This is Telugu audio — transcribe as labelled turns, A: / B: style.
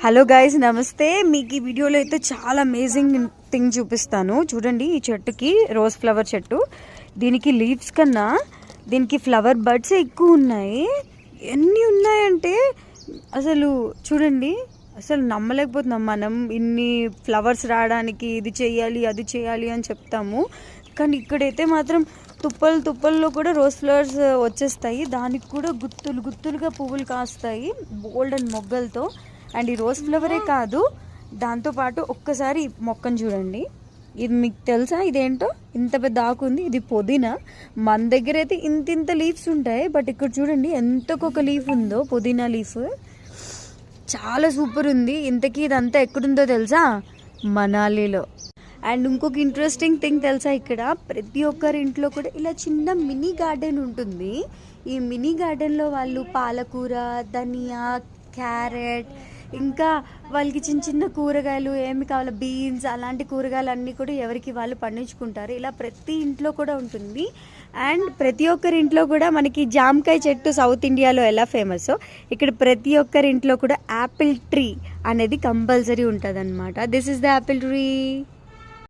A: హలో గైస్, నమస్తే. మీకు ఈ వీడియోలో అయితే చాలా అమేజింగ్ థింగ్ చూపిస్తాను. చూడండి, ఈ చెట్టుకి రోజ్ ఫ్లవర్ చెట్టు, దీనికి లీవ్స్ కన్నా దీనికి ఫ్లవర్ బడ్స్ ఎక్కువ ఉన్నాయి. ఎన్ని ఉన్నాయంటే అసలు చూడండి, అసలు నమ్మలేకపోతున్నాం. మనం ఇన్ని ఫ్లవర్స్ రావడానికి ఇది చేయాలి అది చేయాలి అని చెప్తాము, కానీ ఇక్కడైతే మాత్రం తుప్పల్లో కూడా రోజ్ ఫ్లవర్స్ వచ్చేస్తాయి. దానికి కూడా గుత్తులుగా పువ్వులు కాస్తాయి గోల్డెన్ మొగ్గలతో. అండ్ ఈ రోజ్ ఫ్లవరే కాదు, దాంతోపాటు ఒక్కసారి మొక్కను చూడండి. ఇది మీకు తెలుసా ఇదేంటో? ఇంత పెద్ద ఆకు ఉంది. ఇది పుదీనా. మన దగ్గర అయితే ఇంత లీవ్స్ ఉంటాయి, బట్ ఇక్కడ చూడండి ఎంతకొక లీఫ్ ఉందో, పుదీనా లీఫ్. చాలా సూపర్ ఉంది. ఇంతకీ ఇదంతా ఎక్కడుందో తెలుసా? మనాలిలో. అండ్ ఇంకొక ఇంట్రెస్టింగ్ థింగ్ తెలుసా, ఇక్కడ ప్రతి ఒక్కరి ఇంట్లో కూడా ఇలా చిన్న మినీ గార్డెన్ ఉంటుంది. ఈ మినీ గార్డెన్లో వాళ్ళు పాలకూర, ధనియా, క్యారెట్, ఇంకా వాళ్ళకి చిన్న కూరగాయలు ఏమి కావాలో, బీన్స్, అలాంటి కూరగాయలు అన్నీ కూడా ఎవరికి వాళ్ళు పండించుకుంటారు. ఇలా ప్రతి ఇంట్లో కూడా ఉంటుంది. అండ్ ప్రతి ఒక్కరి ఇంట్లో కూడా మనకి జామకాయ చెట్టు సౌత్ ఇండియాలో ఎలా ఫేమస్, ఇక్కడ ప్రతి ఒక్కరి ఇంట్లో కూడా యాపిల్ ట్రీ అనేది కంపల్సరీ ఉంటుంది అనమాట. This is the Apple tree.